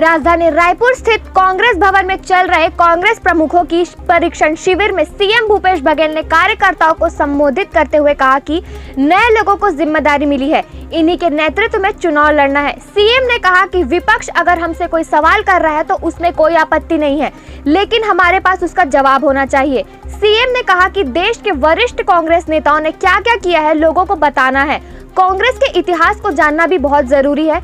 राजधानी रायपुर स्थित कांग्रेस भवन में चल रहे कांग्रेस प्रमुखों की परीक्षण शिविर में सीएम भूपेश बघेल ने कार्यकर्ताओं को संबोधित करते हुए कहा कि नए लोगों को जिम्मेदारी मिली है, इन्हीं के नेतृत्व में चुनाव लड़ना है। सीएम ने कहा कि विपक्ष अगर हमसे कोई सवाल कर रहा है तो उसमें कोई आपत्ति नहीं है, लेकिन हमारे पास उसका जवाब होना चाहिए। सीएम ने कहा कि देश के वरिष्ठ कांग्रेस नेताओं ने क्या क्या किया है लोगों को बताना है। कांग्रेस के इतिहास को जानना भी बहुत जरूरी है।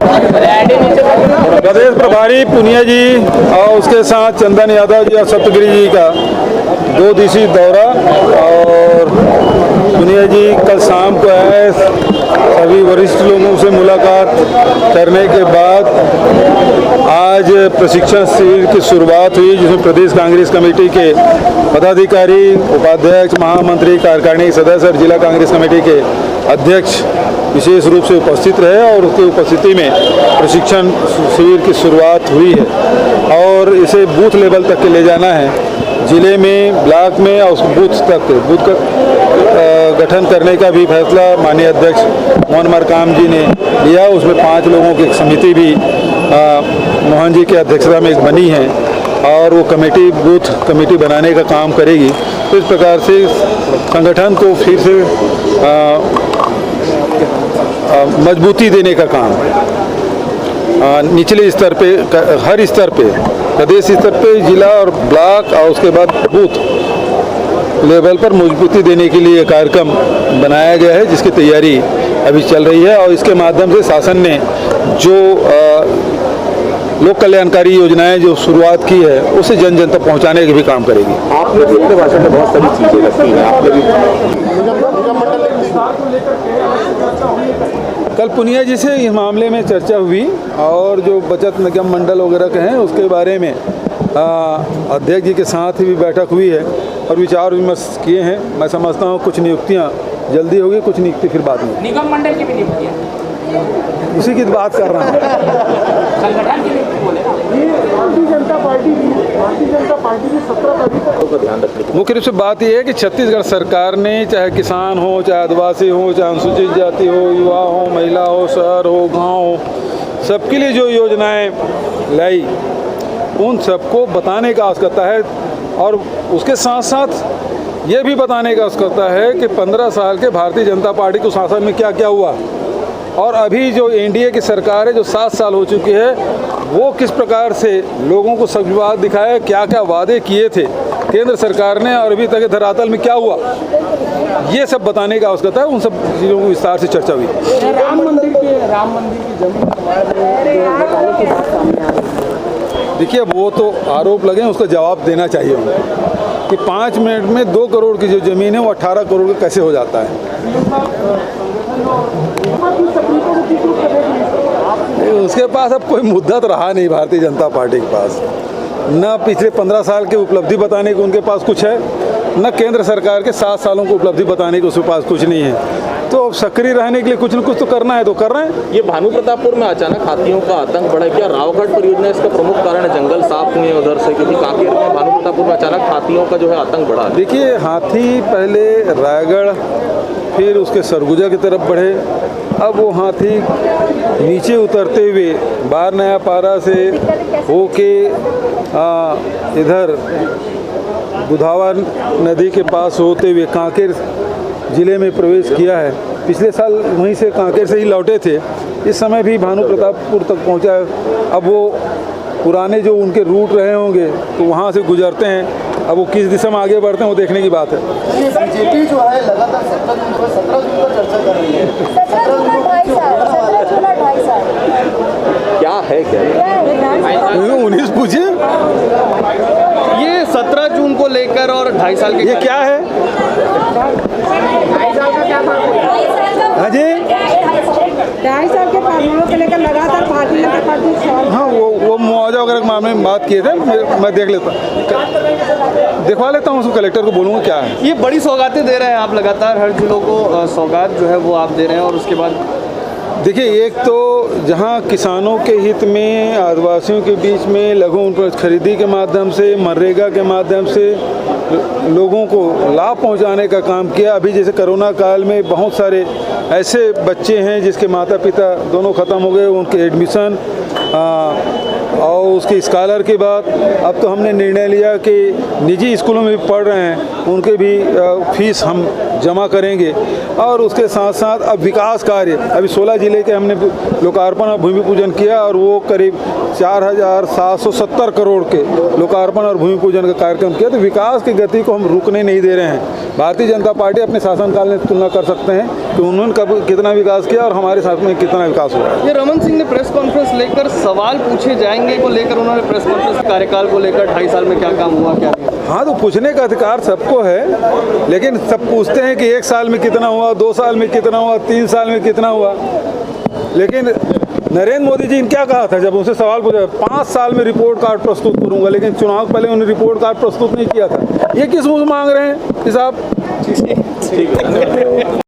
प्रदेश प्रभारी पुनिया जी और उसके साथ चंदन यादव जी और सप्तगिरी जी का 2 दिवसीय दौरा, और पुनिया जी कल शाम को आए। सभी वरिष्ठ लोगों से मुलाकात करने के बाद आज प्रशिक्षण शिविर की शुरुआत हुई, जिसमें प्रदेश कांग्रेस कमेटी के पदाधिकारी, उपाध्यक्ष, महामंत्री, कार्यकारिणी सदस्य और जिला कांग्रेस कमेटी के अध्यक्ष विशेष रूप से उपस्थित रहे और उसकी उपस्थिति में प्रशिक्षण शिविर की शुरुआत हुई है। और इसे बूथ लेवल तक के ले जाना है, जिले में, ब्लॉक में और बूथ तक बूथ का गठन करने का भी फैसला माननीय अध्यक्ष मोहन मरकाम जी ने लिया। उसमें 5 लोगों की समिति भी मोहन जी की अध्यक्षता में बनी है और वो कमेटी बूथ कमेटी बनाने का काम करेगी। तो इस प्रकार से संगठन को फिर से मजबूती देने का काम निचले स्तर पे, हर स्तर पे, प्रदेश स्तर पे, जिला और ब्लॉक और उसके बाद बूथ लेवल पर मजबूती देने के लिए कार्यक्रम बनाया गया है, जिसकी तैयारी अभी चल रही है। और इसके माध्यम से शासन ने जो लोक कल्याणकारी योजनाएं जो शुरुआत की है उसे जन जन तक पहुंचाने के भी काम करेगी। आपने भी अपने भाषण में बहुत सारी चीजें रखी हैं, आपने भी कल पुनिया जी से इस मामले में चर्चा हुई और जो बचत निगम मंडल वगैरह के हैं उसके बारे में अध्यक्ष जी के साथ भी बैठक हुई है और विचार विमर्श किए हैं। मैं समझता हूँ कुछ नियुक्तियाँ जल्दी होगी, कुछ नियुक्ति फिर बाद में। निगम मंडल की भी नियुक्तियाँ उसी की बात कर रहा हूँ। संगठन की नियुक्ति बोले भारतीय जनता पार्टी की 17 तारीख को ध्यान रखने की मुख्य रूप से बात यह है कि छत्तीसगढ़ सरकार ने, चाहे किसान हो, चाहे आदिवासी हो, चाहे अनुसूचित जाति हो, युवा हो, महिला हो, शहर हो, गांव हो, सबके लिए जो योजनाएं लाई उन सबको बताने का आवश्यकता है। और उसके साथ साथ ये भी बताने का आवश्यकता है कि 15 साल के भारतीय जनता पार्टी के शासन में क्या क्या हुआ और अभी जो एनडीए की सरकार है जो 7 साल हो चुकी है वो किस प्रकार से लोगों को सच बात दिखाया, क्या क्या वादे किए थे केंद्र सरकार ने और अभी तक धरातल में क्या हुआ, ये सब बताने का आवश्यकता है। उन सब चीज़ों को विस्तार से चर्चा हुई। राम मंदिर की जमीन की बात सामने आ रही है। देखिए, वो तो आरोप लगे, उसका जवाब देना चाहिए उनको कि 5 मिनट में 2 करोड़ की जो ज़मीन है वो 18 करोड़ का कैसे हो जाता है। उसके पास अब कोई मुद्दा तो रहा नहीं भारतीय जनता पार्टी के पास, न पिछले 15 साल की उपलब्धि बताने को उनके पास कुछ है, न केंद्र सरकार के 7 सालों को उपलब्धि बताने को उसके पास कुछ नहीं है। तो सक्रिय रहने के लिए कुछ न कुछ तो करना है, तो कर रहे हैं। ये भानु प्रतापपुर में अचानक हाथियों का आतंक बढ़ा, क्या रावघाट परियोजना इसका प्रमुख कारण है? जंगल साफ हुए उधर से, क्योंकि कांकेर में भानु प्रतापपुर में अचानक हाथियों का जो है आतंक बढ़ा। देखिए, हाथी पहले रायगढ़ फिर उसके सरगुजा की तरफ बढ़े, अब वो हाथी नीचे उतरते हुए बार नया पारा से होके इधर बुधावा नदी के पास होते हुए कांकेर ज़िले में प्रवेश किया है। पिछले साल वहीं से कांकेर से ही लौटे थे, इस समय भी भानु प्रतापपुर तक पहुंचा है। अब वो पुराने जो उनके रूट रहे होंगे तो वहाँ से गुजरते हैं, अब वो किस दिशा में आगे बढ़ते हैं वो देखने की बात है। बीजेपी जो है लगातार 17 जून पर चर्चा कर रही है। 17 साल क्या है, क्या 19 पूछिए। ये 17 जून को लेकर और 2.5 साल के ये क्या है? हाँ जी, 2.5 साल के कानूनों को लेकर लगातार भारतीय जनता पार्टी। हाँ, वो मुआवजा वगैरह के मामले में बात किए थे, मैं देख लेता, दिखवा लेता हूँ, उसको कलेक्टर को बोलूँगा क्या है। ये बड़ी सौगातें दे रहे हैं आप लगातार, हर जिलों को सौगात जो है वो आप दे रहे हैं। और उसके बाद देखिए, एक तो जहाँ किसानों के हित में, आदिवासियों के बीच में लघु उपज खरीदी के माध्यम से, मनरेगा के माध्यम से लोगों को लाभ पहुंचाने का काम किया। अभी जैसे कोरोना काल में बहुत सारे ऐसे बच्चे हैं जिसके माता पिता दोनों ख़त्म हो गए, उनके एडमिशन और उसके स्कॉलर के बाद अब तो हमने निर्णय लिया कि निजी स्कूलों में भी पढ़ रहे हैं उनके भी फीस हम जमा करेंगे। और उसके साथ साथ अब विकास कार्य, अभी 16 ज़िले के हमने लोकार्पण और भूमि पूजन किया और वो करीब 4,770 करोड़ के लोकार्पण और भूमि पूजन का कार्यक्रम किया। तो विकास की गति को हम रुकने नहीं दे रहे हैं। भारतीय जनता पार्टी अपने शासनकाल में तुलना कर सकते हैं कि उन्होंने कब कितना विकास किया और हमारे शासन में कितना विकास हुआ। ये रमन सिंह ने प्रेस कॉन्फ्रेंस लेकर सवाल पूछे जाएंगे को लेकर उन्होंने प्रेस कॉन्फ्रेंस कार्यकाल को लेकर 2.5 साल में क्या काम हुआ क्या नहीं। हाँ, तो पूछने का अधिकार सबको है, लेकिन सब पूछते हैं कि 1 साल में कितना हुआ, 2 साल में कितना हुआ, 3 साल में कितना हुआ। लेकिन नरेंद्र मोदी जी ने क्या कहा था जब उनसे सवाल पूछा, 5 साल में रिपोर्ट कार्ड प्रस्तुत करूंगा, लेकिन चुनाव पहले उन्होंने रिपोर्ट कार्ड प्रस्तुत नहीं किया था। ये किस मुझ मांग रहे हैं हिसाब? ठीक है।